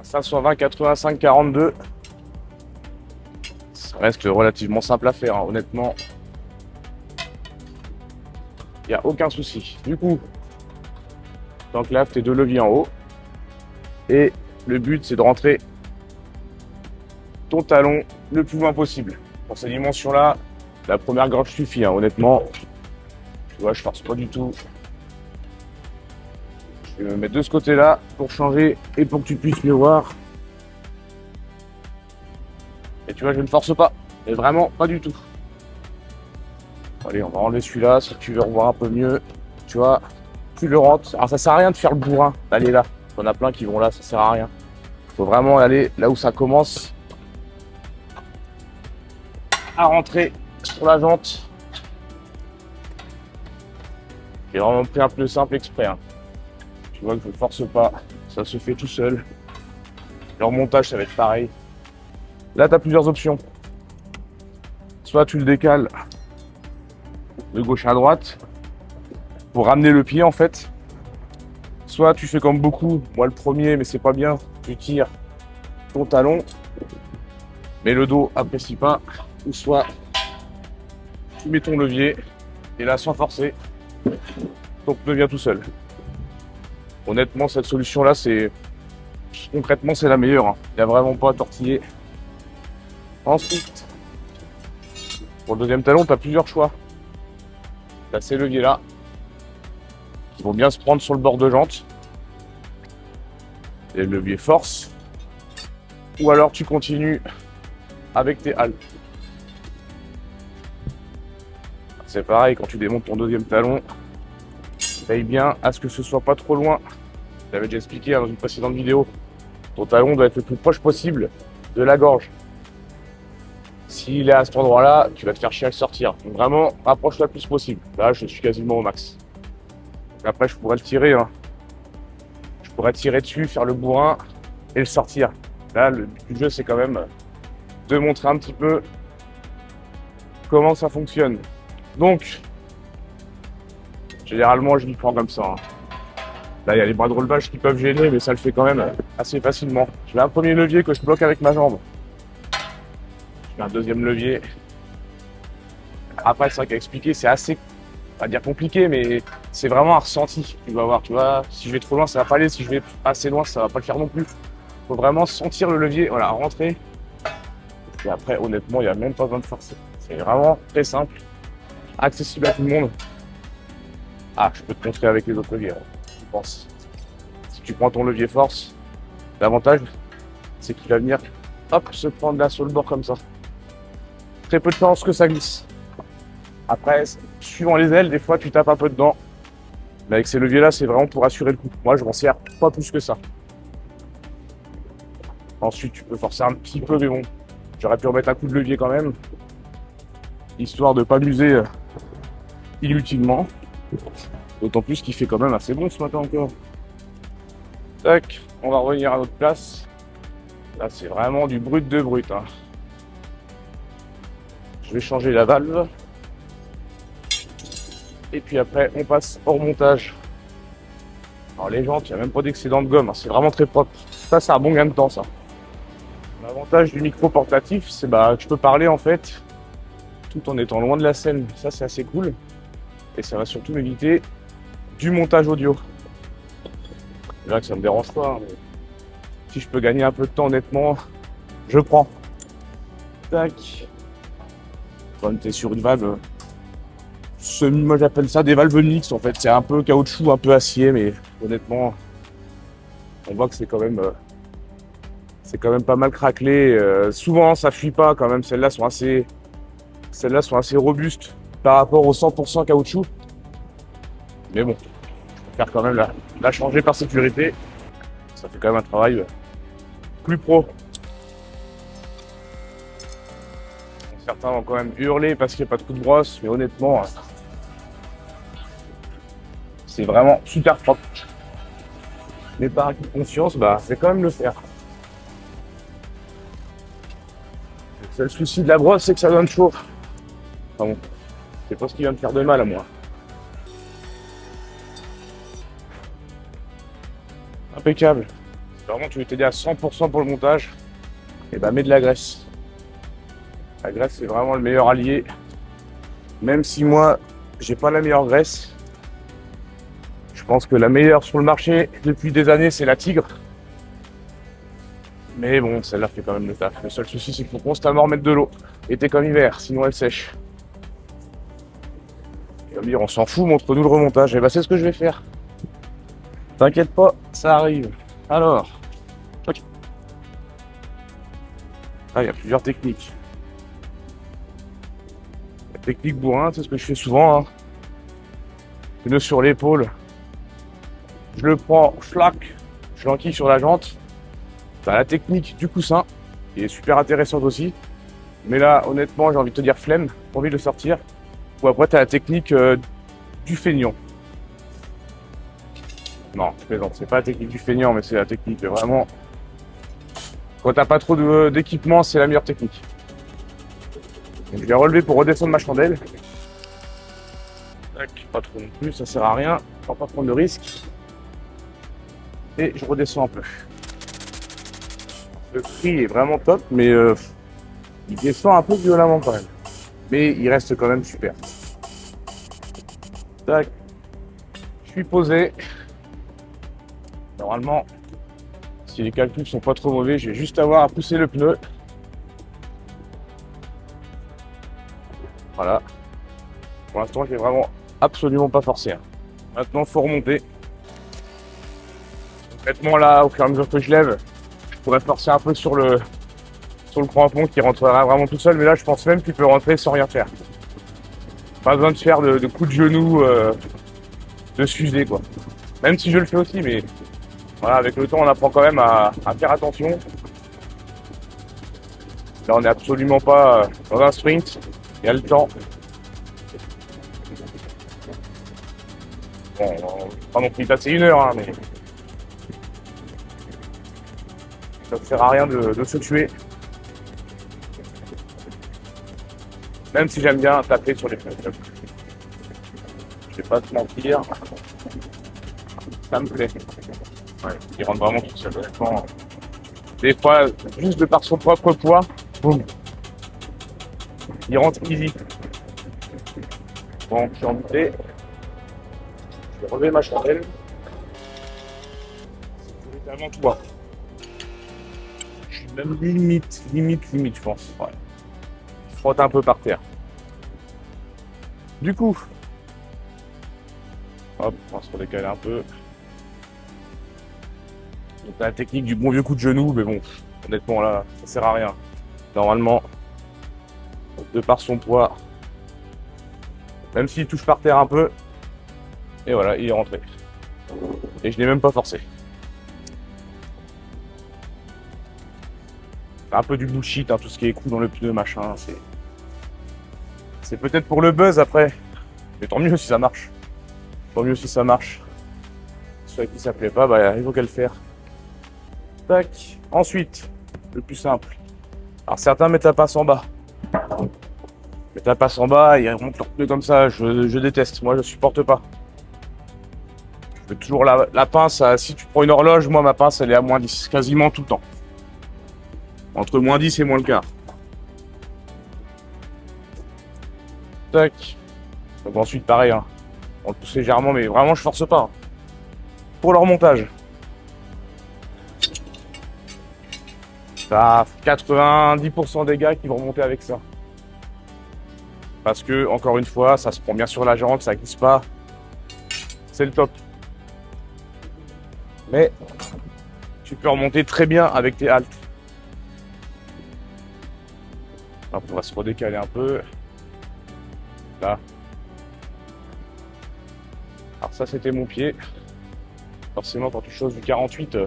520 85 42. Ça reste relativement simple à faire, hein. Honnêtement. Il n'y a aucun souci. Du coup, t'enclaves tes deux leviers en haut. Et le but, c'est de rentrer ton talon le plus loin possible. Pour ces dimensions-là, la première gorge suffit, hein. Honnêtement. Tu vois, je force pas du tout. Je vais me mettre de ce côté-là pour changer et pour que tu puisses mieux voir. Et tu vois, je ne force pas. Mais vraiment, pas du tout. Allez, on va enlever celui-là, si tu veux revoir un peu mieux. Tu vois, tu le rentres. Alors, ça sert à rien de faire le bourrin, d'aller là. Il y en a plein qui vont là, ça sert à rien. Il faut vraiment aller là où ça commence à rentrer sur la jante. J'ai vraiment pris un peu simple exprès, hein. Tu vois que je ne force pas, ça se fait tout seul. Le remontage, ça va être pareil. Là, tu as plusieurs options. Soit tu le décales de gauche à droite pour ramener le pied en fait. Soit tu fais comme beaucoup, moi le premier, mais c'est pas bien. Tu tires ton talon, mais le dos apprécie pas. Ou soit tu mets ton levier et là sans forcer, ton pneu vient tout seul. Honnêtement, cette solution-là, concrètement, c'est la meilleure, hein. Il n'y a vraiment pas à tortiller. Ensuite, pour le deuxième talon, tu as plusieurs choix. Tu as ces leviers-là qui vont bien se prendre sur le bord de jante. Et le levier force. Ou alors tu continues avec tes haltes. C'est pareil, quand tu démontes ton deuxième talon, veille bien à ce que ce soit pas trop loin. Je l'avais déjà expliqué dans une précédente vidéo. Ton talon doit être le plus proche possible de la gorge. S'il est à cet endroit-là, tu vas te faire chier à le sortir. Donc vraiment, rapproche-toi le plus possible. Là, je suis quasiment au max. Après, je pourrais le tirer, hein. Je pourrais tirer dessus, faire le bourrin et le sortir. Là, le but du jeu, c'est quand même de montrer un petit peu comment ça fonctionne. Donc, généralement, je m'y prends comme ça, hein. Là, il y a les bras de relevage qui peuvent gêner, mais ça le fait quand même assez facilement. Je mets un premier levier que je bloque avec ma jambe. Je mets un deuxième levier. Après, c'est vrai qu'à expliquer, c'est assez, pas dire compliqué, mais c'est vraiment un ressenti. Tu vas voir, tu vois, si je vais trop loin, ça va pas aller. Si je vais assez loin, ça va pas le faire non plus. Faut vraiment sentir le levier, voilà, rentrer. Et après, honnêtement, il n'y a même pas besoin de forcer. C'est vraiment très simple, accessible à tout le monde. Ah, je peux te montrer avec les autres leviers, je pense. Si tu prends ton levier force, l'avantage, c'est qu'il va venir, hop, se prendre là sur le bord comme ça. Très peu de chance que ça glisse. Après, suivant les ailes, des fois, tu tapes un peu dedans. Mais avec ces leviers-là, c'est vraiment pour assurer le coup. Moi, je m'en sers pas plus que ça. Ensuite, tu peux forcer un petit peu, mais bon, j'aurais pu remettre un coup de levier quand même, histoire de pas m'user inutilement. D'autant plus qu'il fait quand même assez bon ce matin encore. Tac, on va revenir à notre place. Là, c'est vraiment du brut de brut, hein. Je vais changer la valve. Et puis après, on passe au remontage. Alors les jantes, il n'y a même pas d'excédent de gomme, hein. C'est vraiment très propre. Ça, c'est un bon gain de temps, ça. L'avantage du micro portatif, c'est que tu peux parler en fait tout en étant loin de la scène. Ça, c'est assez cool. Et ça va surtout m'éviter du montage audio. C'est vrai que ça me dérange pas, hein, mais si je peux gagner un peu de temps, honnêtement, je prends. Tac. Quand tu es sur une valve, moi j'appelle ça des valves mixtes en fait. C'est un peu caoutchouc, un peu acier, mais honnêtement, on voit que c'est quand même pas mal craquelé. Souvent, ça fuit pas quand même. Celles-là sont assez robustes par rapport au 100% caoutchouc. Mais bon, je préfère quand même la changer par sécurité. Ça fait quand même un travail plus pro. Certains vont quand même hurler parce qu'il n'y a pas de coup de brosse, mais honnêtement, c'est vraiment super propre. Mais par acquis de conscience, c'est quand même le faire. Le seul souci de la brosse, c'est que ça donne chaud. Enfin bon, c'est pas ce qui va me faire de mal à moi. Impeccable. Vraiment, tu veux t'aider à 100% pour le montage, et bah mets de la graisse. La graisse, c'est vraiment le meilleur allié. Même si moi, j'ai pas la meilleure graisse. Je pense que la meilleure sur le marché depuis des années, c'est la Tigre. Mais bon, celle-là fait quand même le taf. Le seul souci, c'est qu'il faut constamment remettre de l'eau. Été comme hiver, sinon elle sèche. Et on dire, on s'en fout, montre-nous le remontage. Et bah c'est ce que je vais faire. T'inquiète pas, ça arrive. Alors, ok. Ah, il y a plusieurs techniques. La technique bourrin, c'est ce que je fais souvent. Hein. Pneu sur l'épaule. Je le prends, schlac, je l'enquille sur la jante. T'as la technique du coussin, qui est super intéressante aussi. Mais là, honnêtement, j'ai envie de te dire flemme, pas envie de le sortir. Ou après, t'as la technique du feignant. Non, je plaisante, c'est pas la technique du feignant, mais c'est la technique vraiment. Quand t'as pas trop d'équipement, c'est la meilleure technique. Donc, je vais relever pour redescendre ma chandelle. Tac, pas trop non plus, ça sert à rien. Faut pas prendre de risques. Et je redescends un peu. Le prix est vraiment top, mais il descend un peu violemment quand même. Mais il reste quand même super. Tac. Je suis posé. Normalement, si les calculs sont pas trop mauvais, je vais juste avoir à pousser le pneu. Voilà. Pour l'instant, je vais vraiment absolument pas forcer. Hein. Maintenant, il faut remonter. Concrètement, là, au fur et à mesure que je lève, je pourrais forcer un peu sur le crampon qui rentrera vraiment tout seul. Mais là, je pense même qu'il peut rentrer sans rien faire. Pas besoin de faire de coups de genou, de s'user, quoi. Même si je le fais aussi, mais voilà, avec le temps, on apprend quand même à faire attention. Là, on n'est absolument pas dans un sprint. Il y a le temps. Bon, on va pas non plus passer 1 heure, hein, mais ça ne sert à rien de se tuer. Même si j'aime bien taper sur les pneus. Je vais pas te mentir. Ça me plaît. Ouais, il rentre vraiment tout seul. Honnêtement. Des fois, juste de par son propre poids, boum. Il rentre easy. Bon, je suis embêté. Je vais relever ma chandelle. C'est vraiment toi. Je suis même limite, je pense. Ouais. Je frotte un peu par terre. Du coup, hop, on va se redécaler un peu. Donc, la technique du bon vieux coup de genou, mais bon, honnêtement là, ça sert à rien. Normalement, de par son poids, même s'il touche par terre un peu, et voilà, il est rentré. Et je n'ai même pas forcé. C'est un peu du bullshit, hein, tout ce qui est coup dans le pneu, machin, c'est peut-être pour le buzz après, mais tant mieux si ça marche. Tant mieux si ça marche. Ceux à qui ça plaît pas, bah il faut qu'à le faire. Tac. Ensuite, le plus simple. Alors certains mettent la pince en bas. Mettent la pince en bas et ils remontent leur pneu comme ça. Je déteste. Moi, je supporte pas. Je fais toujours la pince. Si tu prends une horloge, moi, ma pince, elle est à moins 10. Quasiment tout le temps. Entre moins 10 et moins le quart. Tac. Donc ensuite, pareil. Hein. On le pousse légèrement, mais vraiment, je force pas. Hein. Pour le remontage. T'as 90% des gars qui vont remonter avec ça. Parce que, encore une fois, ça se prend bien sur la jante, ça glisse pas. C'est le top. Mais tu peux remonter très bien avec tes haltes. Hop, on va se redécaler un peu. Là. Alors ça, c'était mon pied. Forcément, quand tu choses du 48,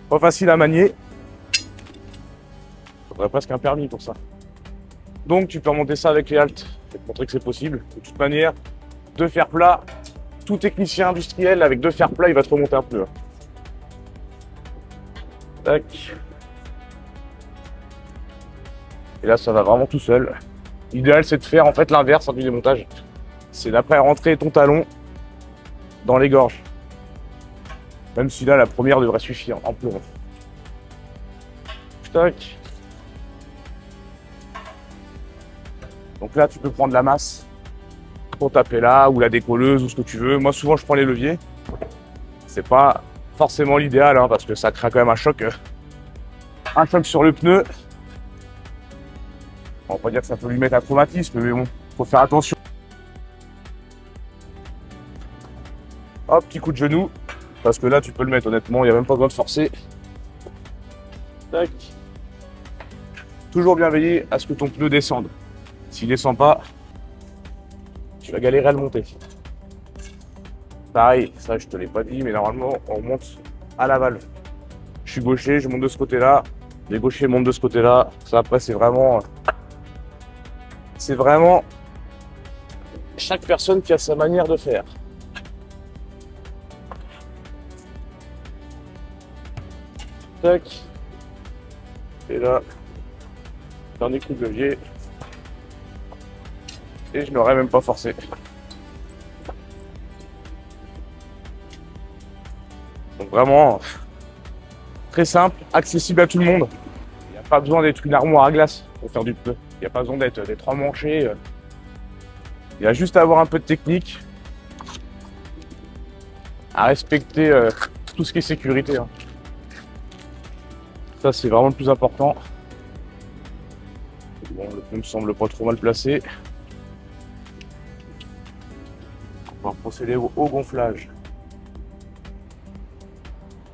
pas facile à manier. Faudrait presque un permis pour ça. Donc tu peux remonter ça avec les haltes. Je vais te montrer que c'est possible. De toute manière, deux fers plats, tout technicien industriel avec deux fers plats, il va te remonter un pneu. Tac. Et là, ça va vraiment tout seul. L'idéal, c'est de faire en fait l'inverse du démontage. C'est d'après rentrer ton talon dans les gorges. Même si là, la première devrait suffire amplement. Tac. Donc là, tu peux prendre la masse pour taper là, ou la décolleuse, ou ce que tu veux. Moi, souvent, je prends les leviers. C'est pas forcément l'idéal, hein, parce que ça crée quand même un choc sur le pneu. On va pas dire que ça peut lui mettre un traumatisme, mais bon, faut faire attention. Hop, petit coup de genou, parce que là, tu peux le mettre, honnêtement, il n'y a même pas besoin de forcer. Tac. Toujours bien veiller à ce que ton pneu descende. S'il descend pas, tu vas galérer à le monter. Pareil, ça je te l'ai pas dit, mais normalement on monte à la valve. Je suis gaucher, je monte de ce côté-là. Les gauchers montent de ce côté-là. Ça après c'est vraiment chaque personne qui a sa manière de faire. Tac. Et là, dernier coup de levier. Et je n'aurais même pas forcé. Donc vraiment, très simple, accessible à tout le monde. Il n'y a pas besoin d'être une armoire à glace pour faire du pneu. Il n'y a pas besoin d'être emmanché. Il y a juste à avoir un peu de technique, à respecter tout ce qui est sécurité. Hein. Ça, c'est vraiment le plus important. Bon, le pneu me semble pas trop mal placé. On va procéder au gonflage.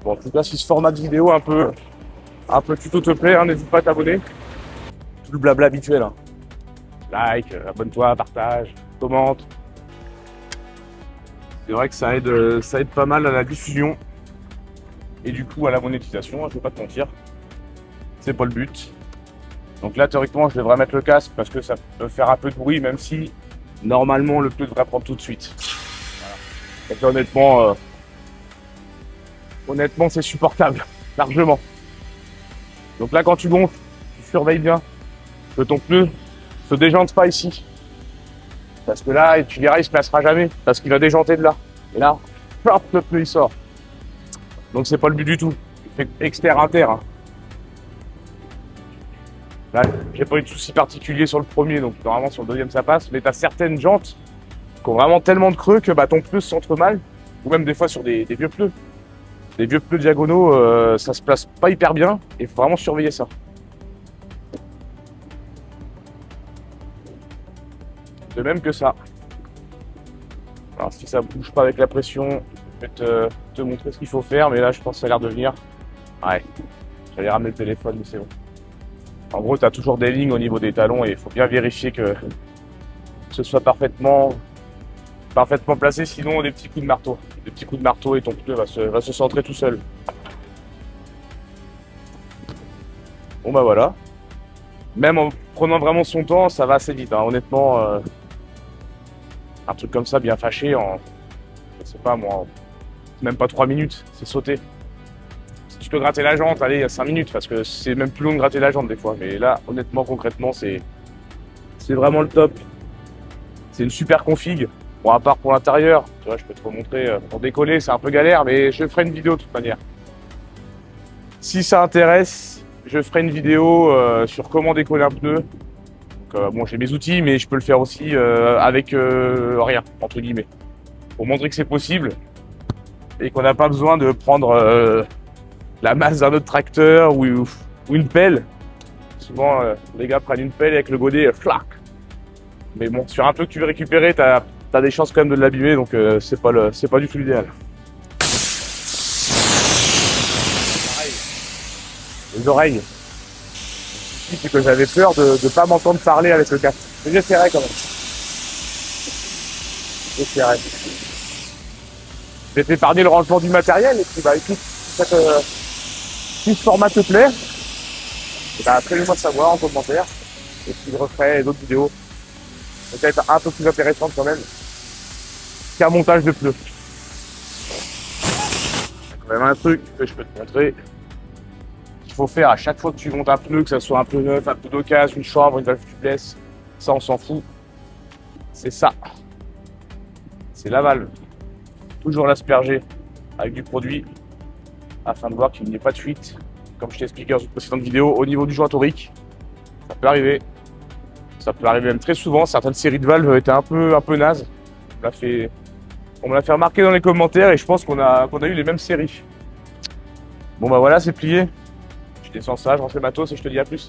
Bon, en tout cas, si ce format de vidéo un peu tuto te plaît, hein, n'hésite pas à t'abonner. Tout le blabla habituel. Hein. Like, abonne-toi, partage, commente. C'est vrai que ça aide pas mal à la diffusion et du coup à la monétisation, hein, je vais pas te mentir. C'est pas le but. Donc là, théoriquement, je devrais mettre le casque parce que ça peut faire un peu de bruit, même si normalement le pneu devrait prendre tout de suite. Voilà. Donc honnêtement, c'est supportable, largement. Donc là, quand tu gonfles, tu surveilles bien que ton pneu se déjante pas ici. Parce que là, tu verras, il se placera jamais, parce qu'il va déjanter de là. Et là, hop, le pneu il sort. Donc c'est pas le but du tout. Tu fais exter-inter. Hein. Là, j'ai pas eu de soucis particuliers sur le premier, donc normalement sur le deuxième ça passe. Mais tu as certaines jantes qui ont vraiment tellement de creux que bah, ton pneu se centre mal, ou même des fois sur des vieux pneus. Des vieux pneus diagonaux, ça se place pas hyper bien, et il faut vraiment surveiller ça. De même que ça. Alors si ça bouge pas avec la pression, je vais te montrer ce qu'il faut faire, mais là je pense que ça a l'air de venir. Ouais, j'allais ramener le téléphone, mais c'est bon. En gros, tu as toujours des lignes au niveau des talons et il faut bien vérifier que ce soit parfaitement placé, sinon des petits coups de marteau. Des petits coups de marteau et ton pneu va se centrer tout seul. Bon bah voilà. Même en prenant vraiment son temps, ça va assez vite. Hein. Honnêtement, un truc comme ça bien fâché je sais pas moi, même pas 3 minutes, c'est sauté. Si tu peux gratter la jante, allez, 5 minutes, parce que c'est même plus long de gratter la jante des fois. Mais là, honnêtement, concrètement, c'est vraiment le top. C'est une super config. Bon, à part pour l'intérieur, tu vois, je peux te remontrer. Pour décoller, c'est un peu galère, mais je ferai une vidéo de toute manière. Si ça intéresse, je ferai une vidéo sur comment décoller un pneu. Donc, bon, j'ai mes outils, mais je peux le faire aussi avec rien, entre guillemets. Pour montrer que c'est possible et qu'on n'a pas besoin de prendre la masse d'un autre tracteur ou une pelle. Souvent, les gars prennent une pelle avec le godet, flac. Mais bon, sur un peu que tu veux récupérer, t'as des chances quand même de l'abîmer, donc c'est pas du tout l'idéal. Pareil, les oreilles. C'est que j'avais peur de pas m'entendre parler avec le casque. Mais j'essaierai quand même. J'essaierai. Je vais t'épargner le rangement du matériel et puis bah écoute, si ce format te plaît, bah fais-le-moi savoir en commentaire et puis je referai d'autres vidéos peut-être un peu plus intéressantes quand même qu'un montage de pneus. Il y a quand même un truc que je peux te montrer qu'il faut faire à chaque fois que tu montes un pneu, que ce soit un pneu neuf, un pneu d'occasion, une chambre, une valve tubeless, ça on s'en fout. C'est ça. C'est la valve. Toujours l'asperger avec du produit afin de voir qu'il n'y ait pas de fuite. Comme je t'ai expliqué dans une précédente vidéo, au niveau du joint torique, ça peut arriver. Ça peut arriver même très souvent. Certaines séries de valves étaient un peu nazes. On me l'a fait remarquer dans les commentaires et je pense qu'on a eu les mêmes séries. Bon bah voilà, c'est plié. Je descends ça, je range le matos et je te dis à plus.